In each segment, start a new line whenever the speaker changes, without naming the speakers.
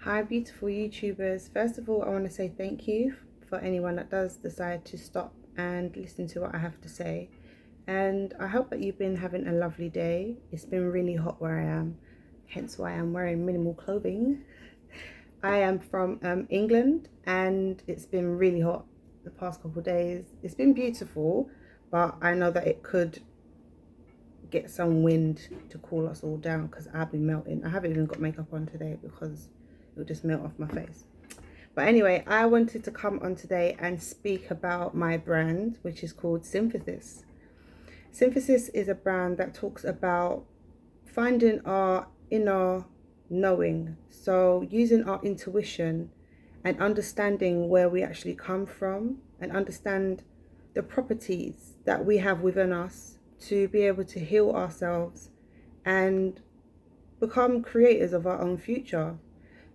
Hi, beautiful YouTubers. First of all, I want to say thank you for anyone that does decide to stop and listen to what I have to say. And I hope that you've been having a lovely day. It's been really hot where I am, hence why I'm wearing minimal clothing. I am from England, and it's been really hot the past couple of days. It's been beautiful, but I know that it could get some wind to cool us all down because I'll be melting. I haven't even got makeup on today because it will just melt off my face. But anyway, I wanted to come on today and speak about my brand, which is called Synthesis. Synthesis is a brand that talks about finding our inner knowing. So using our intuition and understanding where we actually come from and understand the properties that we have within us to be able to heal ourselves and become creators of our own future,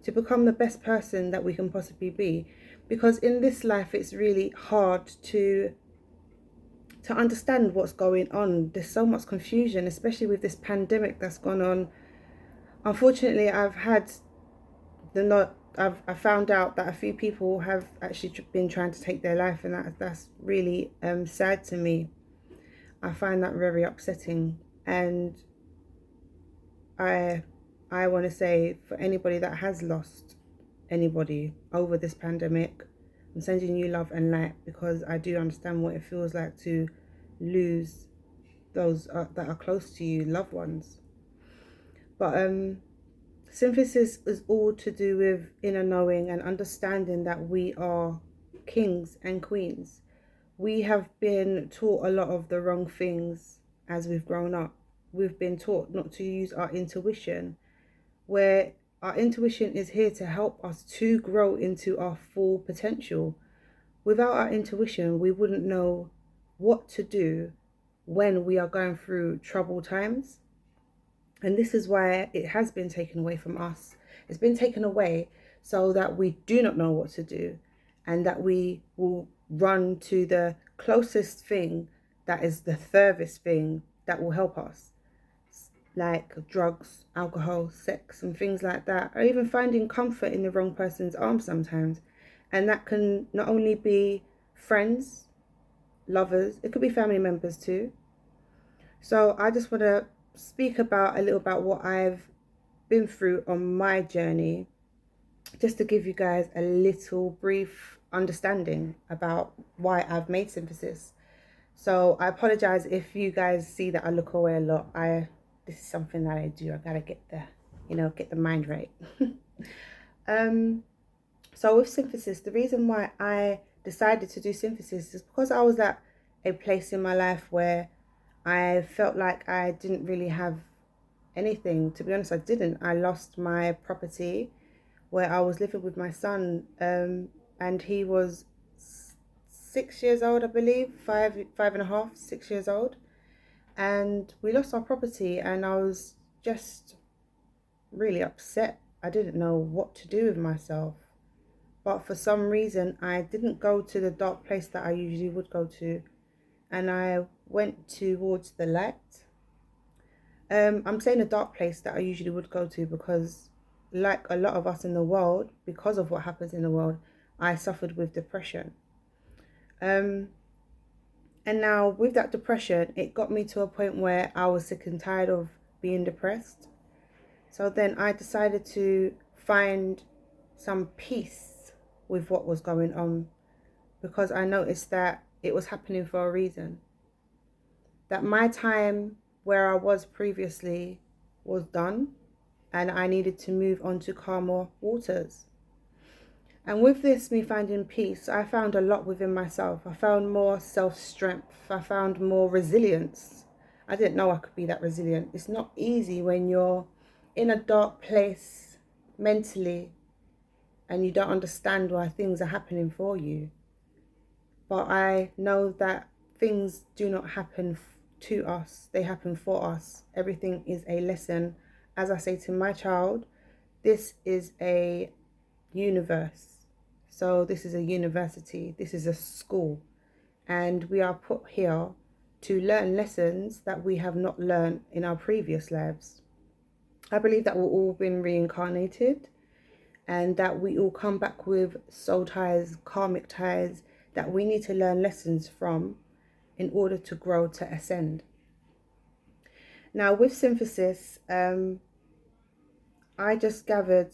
to become the best person that we can possibly be. Because in this life, it's really hard to understand what's going on. There's so much confusion, especially with this pandemic that's gone on. Unfortunately, I found out that a few people have actually been trying to take their life, and that's really sad to me. I find that very upsetting, and I want to say, for anybody that has lost anybody over this pandemic, I'm sending you love and light, because I do understand what it feels like to lose those that are close to you, loved ones. But synthesis is all to do with inner knowing and understanding that we are kings and queens. We have been taught a lot of the wrong things as we've grown up. We've been taught not to use our intuition, where our intuition is here to help us to grow into our full potential. Without our intuition, we wouldn't know what to do when we are going through troubled times. And this is why it has been taken away from us. It's been taken away so that we do not know what to do, and that we will run to the closest thing that is the furthest thing that will help us, like drugs, alcohol, sex, and things like that, or even finding comfort in the wrong person's arms sometimes. And that can not only be friends, lovers, it could be family members too. So I just want to speak about a little about what I've been through on my journey, just to give you guys a little brief understanding about why I've made Synthesis. So I apologize if you guys see that I look away a lot. This is something that I do. I gotta get the mind right. So with Synthesis, the reason why I decided to do Synthesis is because I was at a place in my life where I felt like I didn't really have anything. To be honest, I didn't. I lost my property where I was living with my son, and he was 6 years old, I believe, five and a half, 6 years old. And we lost our property, and I was just really upset. I didn't know what to do with myself. But for some reason, I didn't go to the dark place that I usually would go to, and I went towards the light. I'm saying a dark place that I usually would go to because, like a lot of us in the world, because of what happens in the world, I suffered with depression. And now with that depression, it got me to a point where I was sick and tired of being depressed. So then I decided to find some peace with what was going on, because I noticed that it was happening for a reason. That my time where I was previously was done, and I needed to move on to calmer waters. And with this, me finding peace, I found a lot within myself. I found more self-strength. I found more resilience. I didn't know I could be that resilient. It's not easy when you're in a dark place mentally and you don't understand why things are happening for you. But I know that things do not happen to us, they happen for us. Everything is a lesson. As I say to my child, this is a universe. So this is a university, this is a school, and we are put here to learn lessons that we have not learned in our previous lives. I believe that we're all been reincarnated, and that we all come back with soul ties, karmic ties, that we need to learn lessons from in order to grow, to ascend. Now with synthesis, I just gathered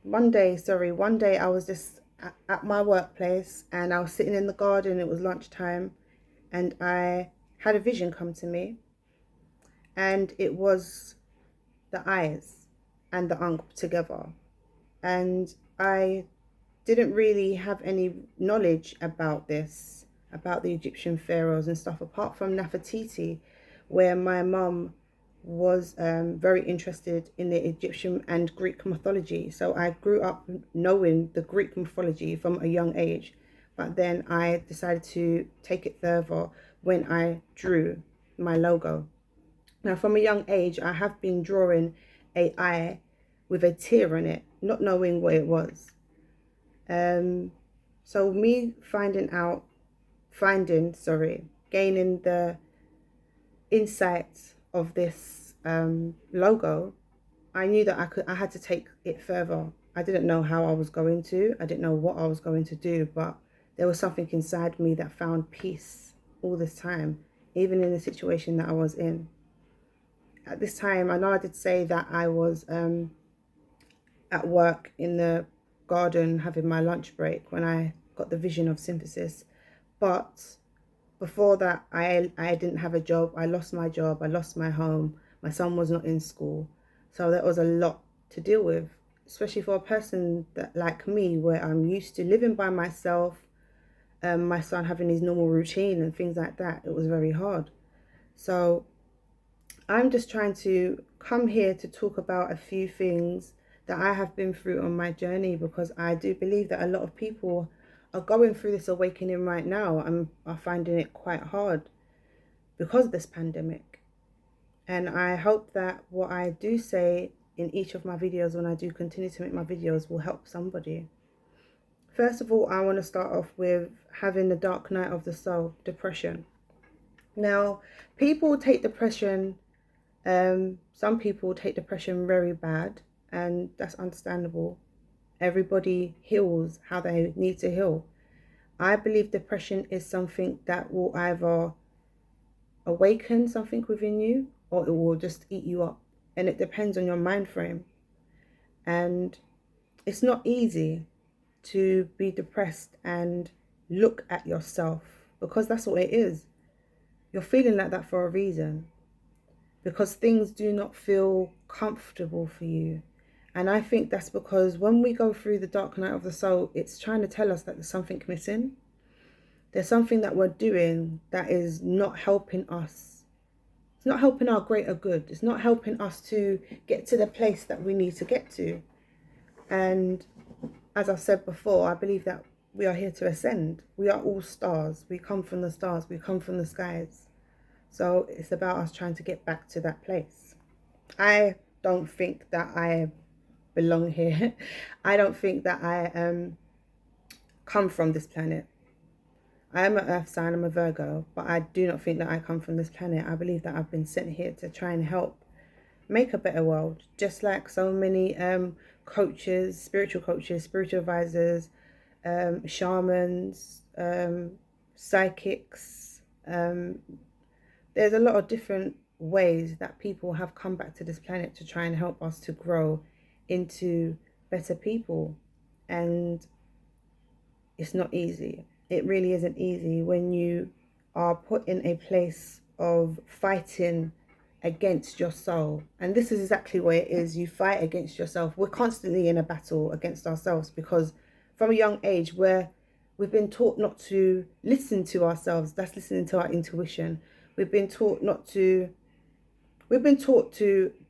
one day I was just at my workplace and I was sitting in the garden. It was lunchtime and I had a vision come to me, and it was the eyes and the ankh together. And I didn't really have any knowledge about this, about the Egyptian pharaohs and stuff, apart from Nefertiti, where my mum was very interested in the Egyptian and Greek mythology. So I grew up knowing the Greek mythology from a young age, but then I decided to take it further when I drew my logo. Now from a young age, I have been drawing a eye with a tear on it, not knowing what it was. So me gaining the insight of this logo, I knew that I had to take it further. I didn't know how I was going to, I didn't know what I was going to do, but there was something inside me that found peace all this time, even in the situation that I was in. At this time, I know I did say that I was at work in the garden having my lunch break when I got the vision of synthesis, but before that I didn't have a job. I lost my job, I lost my home, my son was not in school, so that was a lot to deal with, especially for a person that like me, where I'm used to living by myself, my son having his normal routine and things like that. It was very hard. So I'm just trying to come here to talk about a few things that I have been through on my journey, because I do believe that a lot of people are going through this awakening right now and are finding it quite hard because of this pandemic. And I hope that what I do say in each of my videos, when I do continue to make my videos, will help somebody. First of all, I want to start off with having the dark night of the soul, depression. Now, people take depression, some people take depression very bad, and that's understandable. Everybody heals how they need to heal. I believe depression is something that will either awaken something within you or it will just eat you up, and it depends on your mind frame. And it's not easy to be depressed and look at yourself, because that's what it is. You're feeling like that for a reason, because things do not feel comfortable for you. And I think that's because when we go through the dark night of the soul, it's trying to tell us that there's something missing. There's something that we're doing that is not helping us. It's not helping our greater good. It's not helping us to get to the place that we need to get to. And as I've said before, I believe that we are here to ascend. We are all stars. We come from the stars. We come from the skies. So it's about us trying to get back to that place. I don't think that I belong here. I don't think that I come from this planet. I am an earth sign, I'm a Virgo, but I do not think that I come from this planet. I believe that I've been sent here to try and help make a better world, just like so many coaches, spiritual advisors, shamans, psychics. There's a lot of different ways that people have come back to this planet to try and help us to grow into better people. And it's not easy. It really isn't easy when you are put in a place of fighting against your soul. And this is exactly what it is. You fight against yourself. We're constantly in a battle against ourselves, because from a young age we've been taught not to listen to ourselves. That's listening to our intuition. We've been taught to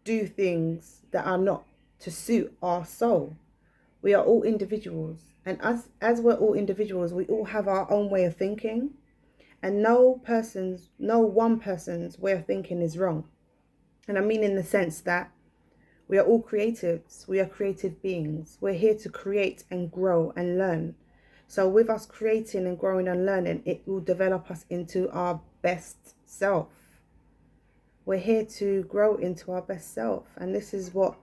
do things that are not to suit our soul. We are all individuals, and as we're all individuals, we all have our own way of thinking, and no one person's way of thinking is wrong. And I mean in the sense that we are all creatives. We are creative beings. We're here to create and grow and learn. So with us creating and growing and learning, it will develop us into our best self. We're here to grow into our best self. And this is what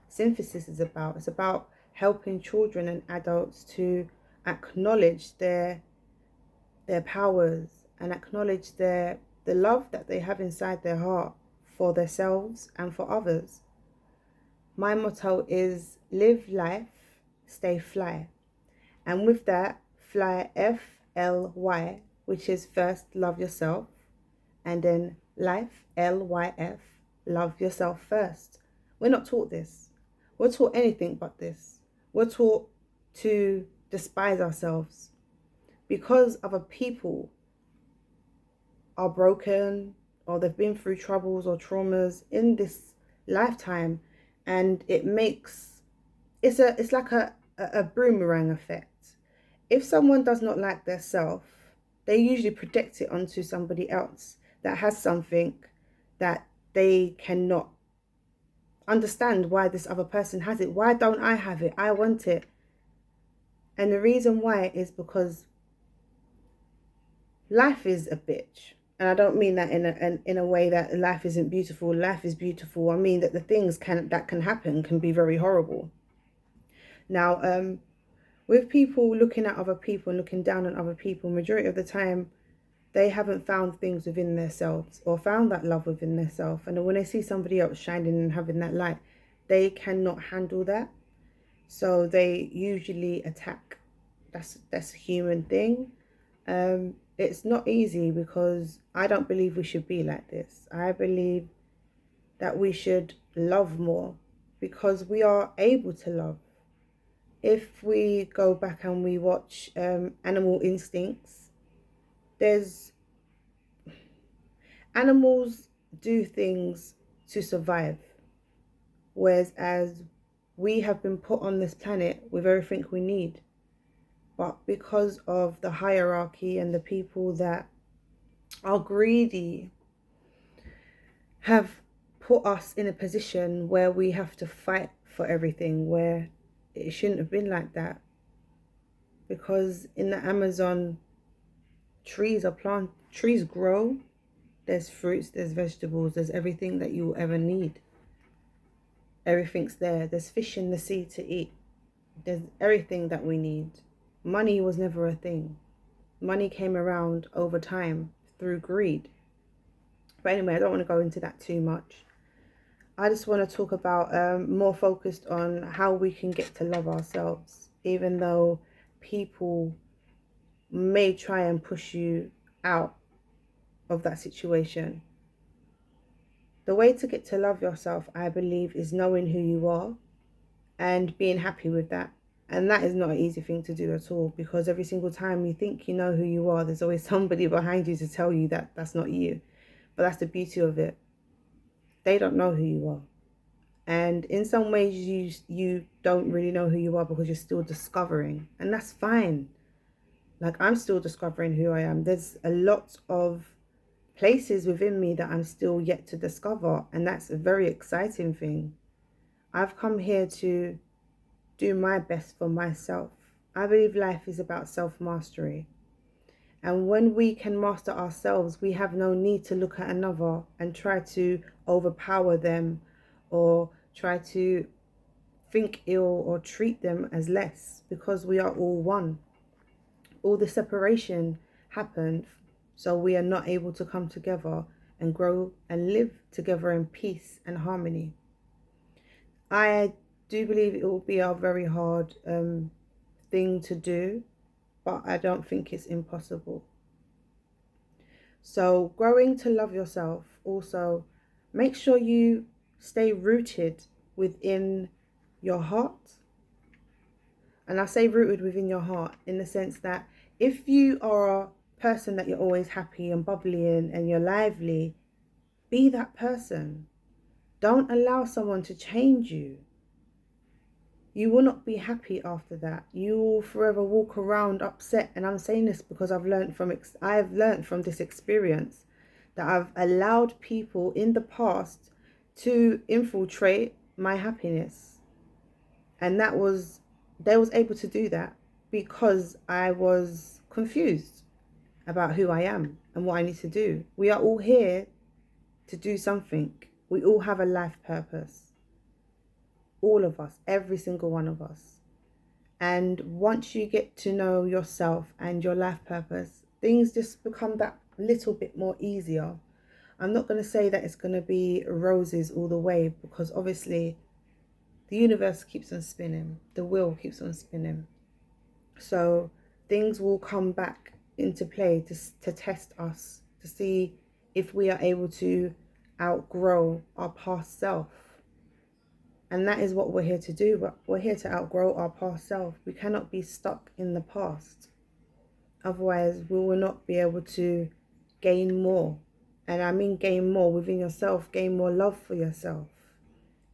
synthesis is about. It's about helping children and adults to acknowledge their powers and acknowledge the love that they have inside their heart for themselves and for others. My motto is live life, stay fly. And with that, fly FLY, which is first love yourself, and then life LYF, love yourself first. We're not taught this. We're taught anything but this. We're taught to despise ourselves because other people are broken or they've been through troubles or traumas in this lifetime, and it makes it's like a boomerang effect. If someone does not like their self, they usually project it onto somebody else that has something that they cannot understand why this other person has it. Why don't I have it? I want it. And the reason why is because life is a bitch. And I don't mean that in a way that life isn't beautiful. Life is beautiful. I mean that the things that can happen can be very horrible. Now, with people looking at other people and looking down on other people, majority of the time, they haven't found things within themselves or found that love within themselves. And when they see somebody else shining and having that light, they cannot handle that. So they usually attack. That's a human thing. It's not easy because I don't believe we should be like this. I believe that we should love more because we are able to love. If we go back and we watch Animal Instincts, there's animals do things to survive, whereas as we have been put on this planet with everything we need. But because of the hierarchy and the people that are greedy have put us in a position where we have to fight for everything, where it shouldn't have been like that. Because in the Amazon, trees grow, there's fruits, there's vegetables, there's everything that you will ever need. Everything's there. There's fish in the sea to eat. There's everything that we need. Money was never a thing. Money came around over time through greed. But anyway, I don't want to go into that too much. I just want to talk about more focused on how we can get to love ourselves, even though people may try and push you out of that situation. The way to get to love yourself, I believe, is knowing who you are and being happy with that. And that is not an easy thing to do at all, because every single time you think you know who you are, there's always somebody behind you to tell you that that's not you. But that's the beauty of it. They don't know who you are. And in some ways, you don't really know who you are because you're still discovering. And that's fine. Like, I'm still discovering who I am. There's a lot of places within me that I'm still yet to discover. And that's a very exciting thing. I've come here to do my best for myself. I believe life is about self-mastery. And when we can master ourselves, we have no need to look at another and try to overpower them or try to think ill or treat them as less, because we are all one. All the separation happened so we are not able to come together and grow and live together in peace and harmony. I do believe it will be a very hard thing to do, but I don't think it's impossible. So growing to love yourself, also make sure you stay rooted within your heart. And I say rooted within your heart in the sense that if you are a person that you're always happy and bubbly and you're lively, be that person. Don't allow someone to change you. You will not be happy after that. You will forever walk around upset. And I'm saying this because I've learned from this experience that I've allowed people in the past to infiltrate my happiness. And they was able to do that because I was confused about who I am and what I need to do. We are all here to do something. We all have a life purpose. All of us, every single one of us. And once you get to know yourself and your life purpose, things just become that little bit more easier. I'm not going to say that it's going to be roses all the way, because obviously the universe keeps on spinning, the wheel keeps on spinning. So things will come back into play to test us, to see if we are able to outgrow our past self. And that is what we're here to do. But we're here to outgrow our past self. We cannot be stuck in the past. Otherwise, we will not be able to gain more. And I mean gain more within yourself, gain more love for yourself,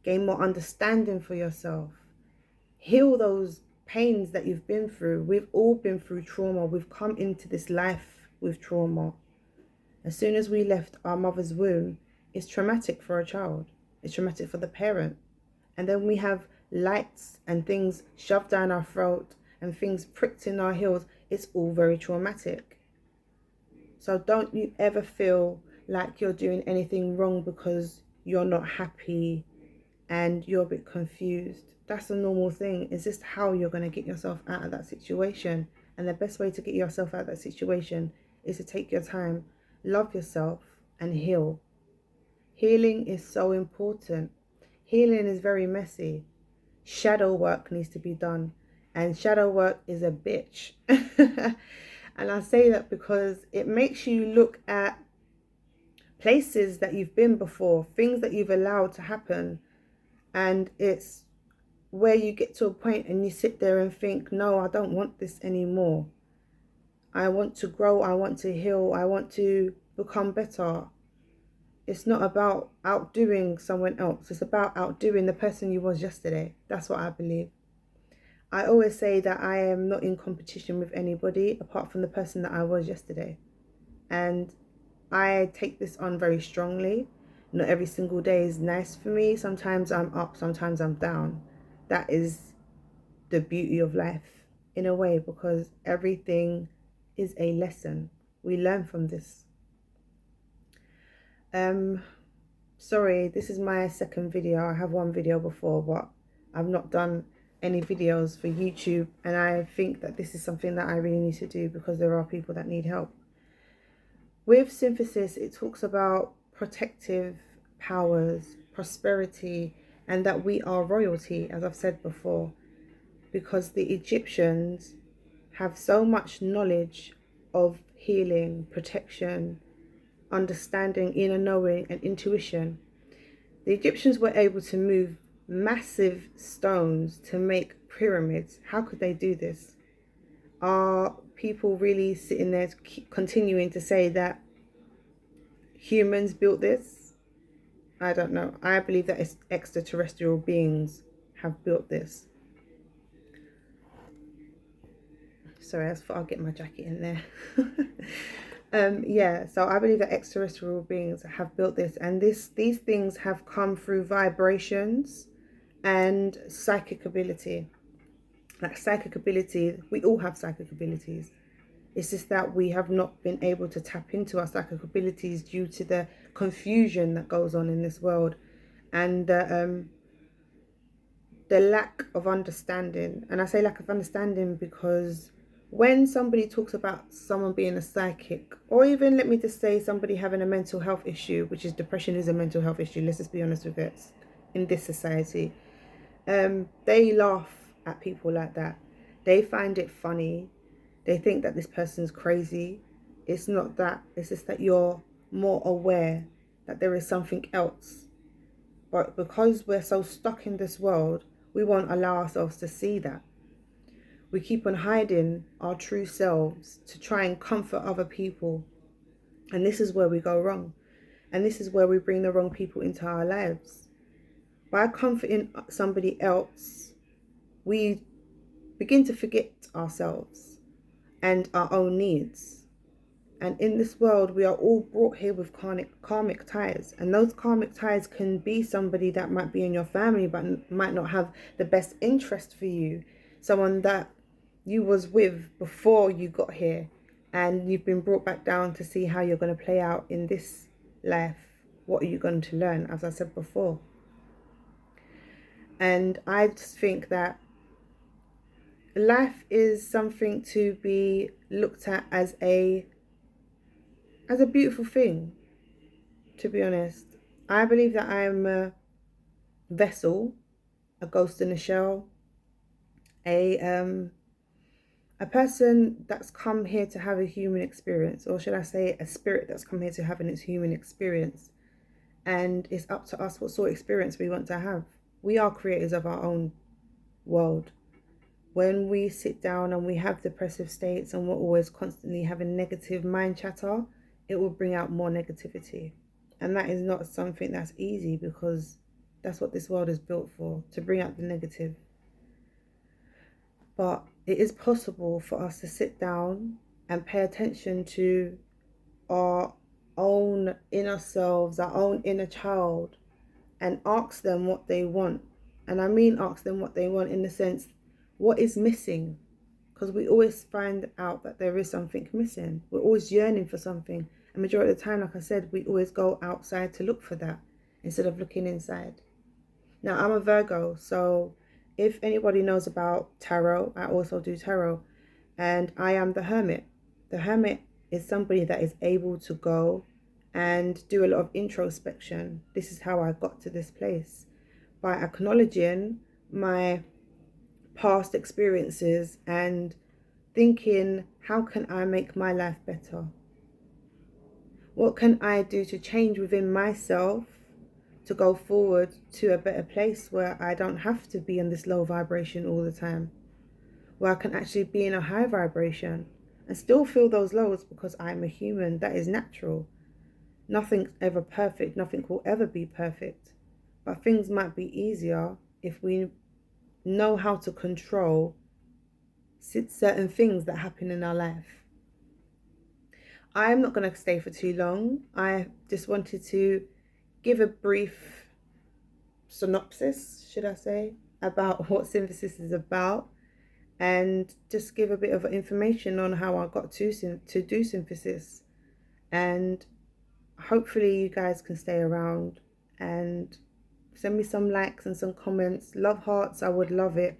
gain more understanding for yourself. Heal those pains that you've been through. We've all been through trauma. We've come into this life with trauma. As soon as we left our mother's womb, it's traumatic for a child. It's traumatic for the parent. And then we have lights and things shoved down our throat and things pricked in our heels. It's all very traumatic. So don't you ever feel like you're doing anything wrong because you're not happy and you're a bit confused. That's a normal thing. It's just how you're going to get yourself out of that situation. And the best way to get yourself out of that situation is to take your time, love yourself, and heal. Healing is so important. Healing is very messy. Shadow work needs to be done. And shadow work is a bitch. And I say that because it makes you look at places that you've been before, things that you've allowed to happen. And it's where you get to a point and you sit there and think, no, I don't want this anymore. I want to grow. I want to heal. I want to become better. It's not about outdoing someone else. It's about outdoing the person you was yesterday. That's what I believe. I always say that I am not in competition with anybody apart from the person that I was yesterday. And I take this on very strongly. Not every single day is nice for me. Sometimes I'm up, sometimes I'm down. That is the beauty of life in a way, because everything is a lesson. We learn from this. Sorry, this is my second video. I have one video before, but I've not done any videos for YouTube, and I think that this is something that I really need to do because there are people that need help. With Synthesis, it talks about protective powers, prosperity, and that we are royalty, as I've said before, because the Egyptians have so much knowledge of healing, protection, understanding, inner knowing, and intuition. The Egyptians were able to move massive stones to make pyramids. How could they do this? Are people really sitting there continuing to say that humans built this? I don't know. I believe that it's extraterrestrial beings have built this. Sorry, I thought I'll get my jacket in there. Yeah, so I believe that extraterrestrial beings have built this, and these things have come through vibrations and psychic ability. Like psychic ability, we all have psychic abilities. It's just that we have not been able to tap into our psychic abilities due to the confusion that goes on in this world and the lack of understanding. And I say lack of understanding because when somebody talks about someone being a psychic, or even let me just say somebody having a mental health issue, which is depression is a mental health issue, let's just be honest with it, in this society, they laugh at people like that. They find it funny. They think that this person's crazy. It's not that. It's just that you're more aware that there is something else. But because we're so stuck in this world, we won't allow ourselves to see that. We keep on hiding our true selves to try and comfort other people. And this is where we go wrong. And this is where we bring the wrong people into our lives. By comforting somebody else, we begin to forget ourselves and our own needs. And in this world, we are all brought here with karmic ties. And those karmic ties can be somebody that might be in your family, but might not have the best interest for you. Someone that you was with before you got here, and you've been brought back down to see how you're going to play out in this life. What are you going to learn, as I said before? And I just think that life is something to be looked at as a beautiful thing, to be honest. I believe that I am a vessel, a ghost in a shell, a person that's come here to have a human experience, or should I say a spirit that's come here to have its human experience. And it's up to us what sort of experience we want to have. We are creators of our own world. When we sit down and we have depressive states and we're always constantly having negative mind chatter, it will bring out more negativity. And that is not something that's easy, because that's what this world is built for, to bring out the negative. But it is possible for us to sit down and pay attention to our own inner selves, our own inner child, and ask them what they want. And I mean ask them what they want in the sense, what is missing? Because we always find out that there is something missing. We're always yearning for something. And majority of the time, like I said, we always go outside to look for that instead of looking inside. Now, I'm a Virgo, so if anybody knows about tarot, I also do tarot. And I am the hermit. The hermit is somebody that is able to go and do a lot of introspection. This is how I got to this place, by acknowledging my past experiences and thinking, how can I make my life better? What can I do to change within myself to go forward to a better place where I don't have to be in this low vibration all the time, where I can actually be in a high vibration and still feel those lows, because I'm a human. That is natural. Nothing's ever perfect. Nothing will ever be perfect. But things might be easier if we know how to control certain things that happen in our life. I'm not going to stay for too long. I just wanted to give a brief synopsis, should I say, about what Synthesis is about, and just give a bit of information on how I got to do Synthesis. And hopefully you guys can stay around and send me some likes and some comments. Love hearts, I would love it.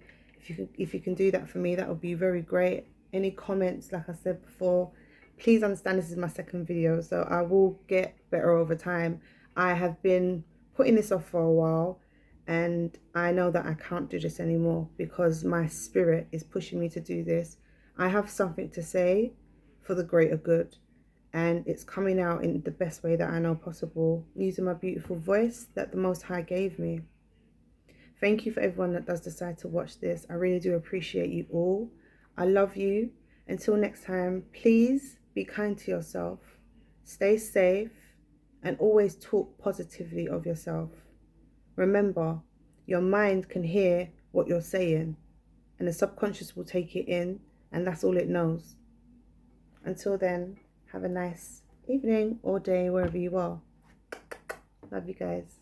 If you can do that for me, that would be very great. Any comments, like I said before, please understand this is my second video, so I will get better over time. I have been putting this off for a while, and I know that I can't do this anymore because my spirit is pushing me to do this. I have something to say for the greater good, and it's coming out in the best way that I know possible, using my beautiful voice that the Most High gave me. Thank you for everyone that does decide to watch this. I really do appreciate you all. I love you. Until next time, please be kind to yourself, stay safe, and always talk positively of yourself. Remember, your mind can hear what you're saying, and the subconscious will take it in, and that's all it knows. Until then, have a nice evening or day wherever you are. Love you guys.